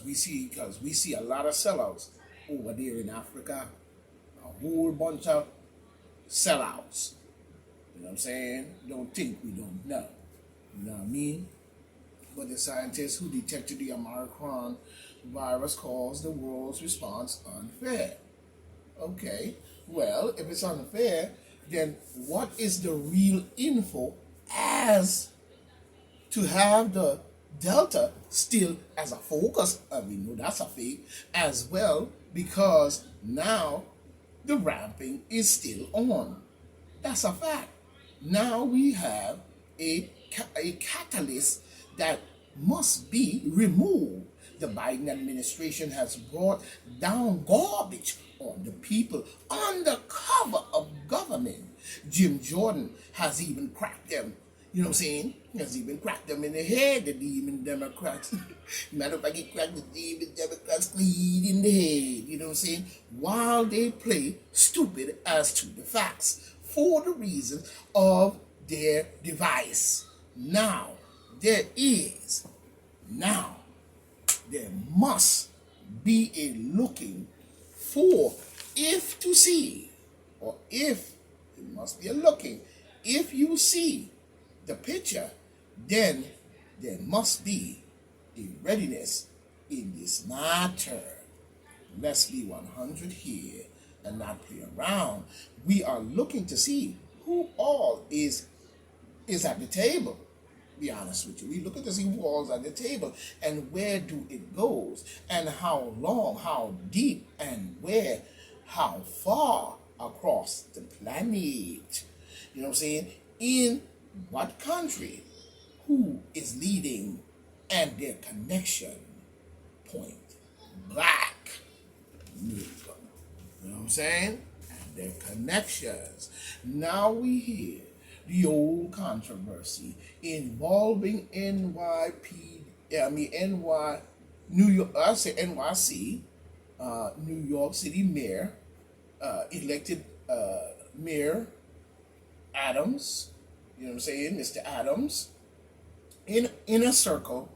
Because we see a lot of sellouts over there in Africa, a whole bunch of sellouts. You know what I'm saying? Don't think we don't know. You know what I mean? But the scientists who detected the Omicron virus calls the world's response unfair. Okay, well, if it's unfair, then what is the real info as to have the Delta still as a focus? We know that's a fake as well, because now the ramping is still on. That's a fact. Now we have a catalyst that must be removed. The Biden administration has brought down garbage on the people under cover of government. Jim Jordan has even cracked them. You know what I'm saying? He has even cracked them in the head, the demon Democrats. Matter of fact, he cracked the demon Democrats clean in the head. You know what I'm saying? While they play stupid as to the facts for the reasons of their device. Now, there must be a looking for, if to see, or if, it must be a looking, if you see the picture, then there must be a readiness in this matter. Let's be 100 here and not play around. We are looking to see who all is at the table. Be honest with you. We look at to see who all's at the table and where do it goes and how long, how deep, and where, how far across the planet. You know what I'm saying? In what country, who is leading, and their connection point. Black nigga. You know what I'm saying? And their connections. Now we hear the old controversy involving NYC, New York City Mayor, elected Mayor Adams. You know what I'm saying, Mr. Adams, in a circle,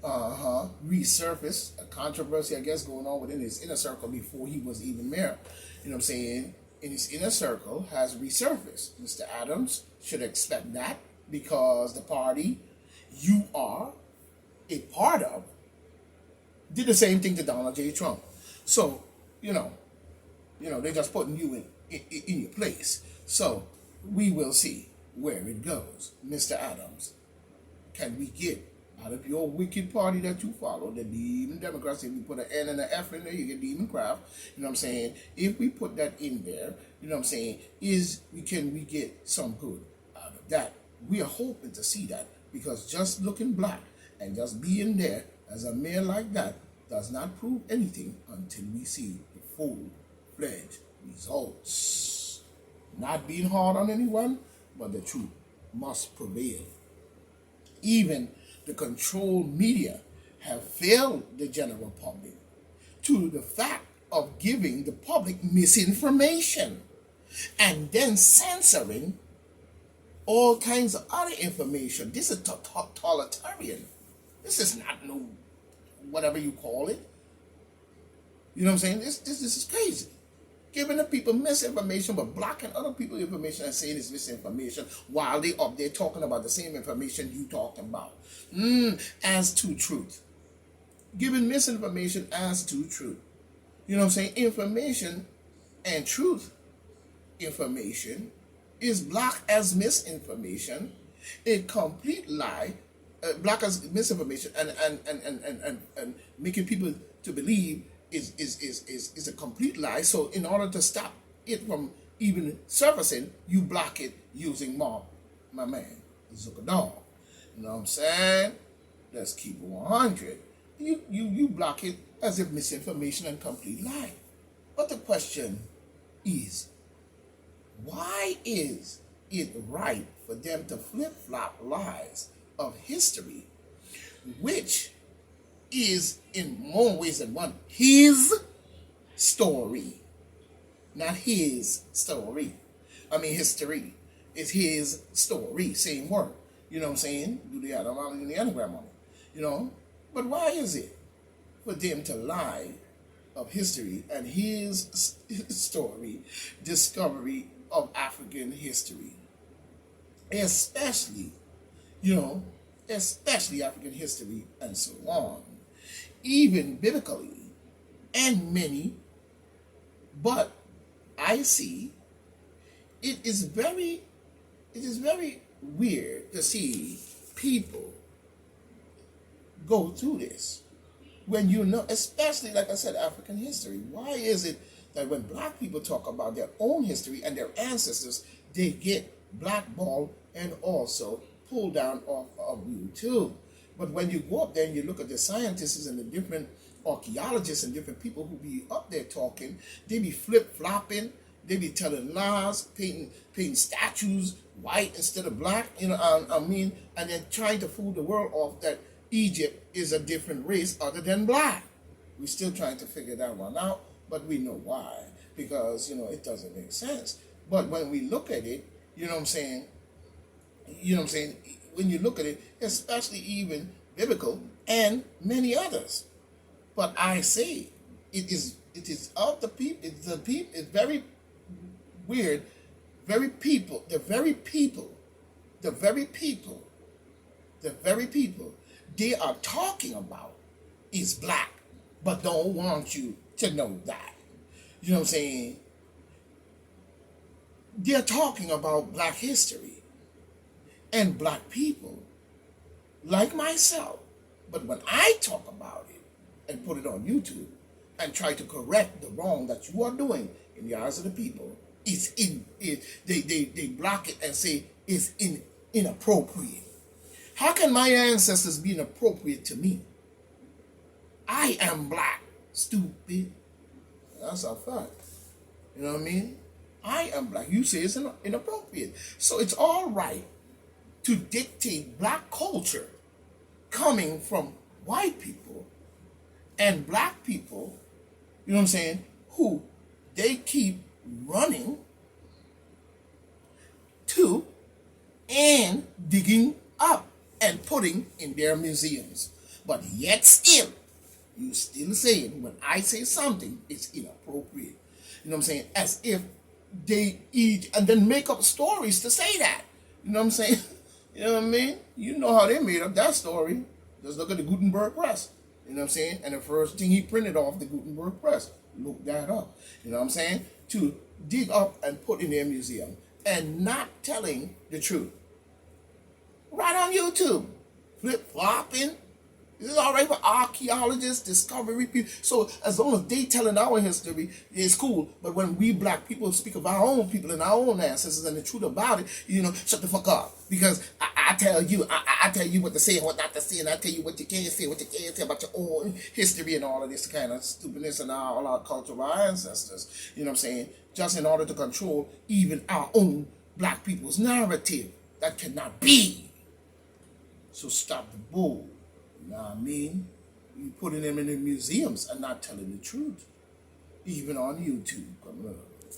resurfaced a controversy, I guess, going on within his inner circle before he was even mayor. You know what I'm saying? In his inner circle has resurfaced. Mr. Adams should expect that, because the party you are a part of did the same thing to Donald J. Trump. So, they're just putting you in your place. So we will see where it goes. Mr. Adams, can we get out of your wicked party that you follow, the Demon Democrats? If we put an N and an F in there, you get Demon Craft. You know what I'm saying? If we put that in there, you know what I'm saying, can we get some good out of that? We are hoping to see that, because just looking black and just being there as a mayor like that does not prove anything until we see the full-fledged results. Not being hard on anyone, but the truth must prevail. Even the controlled media have failed the general public to the fact of giving the public misinformation and then censoring all kinds of other information. This is totalitarian. This is not no whatever you call it. You know what I'm saying? This is crazy. Giving the people misinformation, but blocking other people's information and saying it's misinformation while they up there talking about the same information you talking about. As to truth. Giving misinformation as to truth. You know what I'm saying? Information and truth information is blocked as misinformation, a complete lie, blocked as misinformation, and making people to believe is a complete lie. So in order to stop it from even surfacing, you block it using my man, Zuckerberg. You know what I'm saying? Let's keep it 100. You block it as if misinformation and complete lie. But the question is, why is it right for them to flip-flop lies of history, which is in more ways than one his story, not his story. I mean history. It's his story, same word. You know what I'm saying? Do the anagram on it. You know? But why is it for them to lie of history and his story, discovery of African history, especially, you know, especially African history and so on, even biblically, and many, but I see it is very weird to see people go through this when you know, especially like I said, African history. Why is it that when black people talk about their own history and their ancestors, they get blackballed and also pulled down off of YouTube? But when you go up there and you look at the scientists and the different archaeologists and different people who be up there talking, they be flip-flopping, they be telling lies, painting statues white instead of black, and then trying to fool the world off that Egypt is a different race other than black. We're still trying to figure that one out, but we know why. Because, it doesn't make sense. But when we look at it, when you look at it, especially even biblical and many others. But I say it is of the people. It's very weird. The very people they are talking about is black, but don't want you to know that. You know what I'm saying? They're talking about black history and black people like myself. But when I talk about it and put it on YouTube and try to correct the wrong that you are doing in the eyes of the people, they block it and say it's inappropriate. How can my ancestors be inappropriate to me? I am black, stupid. That's a fact. You know what I mean? I am black. You say it's inappropriate. So it's all right to dictate black culture coming from white people and black people, you know what I'm saying, who they keep running to and digging up and putting in their museums. But yet still, you still saying when I say something, it's inappropriate. You know what I'm saying? As if they eat and then make up stories to say that. You know what I'm saying? You know what I mean? You know how they made up that story. Just look at the Gutenberg Press. You know what I'm saying? And the first thing he printed off the Gutenberg Press. Look that up. You know what I'm saying? To dig up and put in their museum and not telling the truth. Right on YouTube. Flip-flopping. This is all right for archaeologists, discovery people. So as long as they telling our history, it's cool. But when we black people speak of our own people and our own ancestors and the truth about it, shut the fuck up. Because I tell you, I tell you what to say and what not to say, and I tell you what you can't say, what you can't say about your own history and all of this kind of stupidness and all our culture of our ancestors. You know what I'm saying? Just in order to control even our own black people's narrative. That cannot be. So stop the bull. You know what I mean? You putting them in the museums and not telling the truth. Even on YouTube. Come on.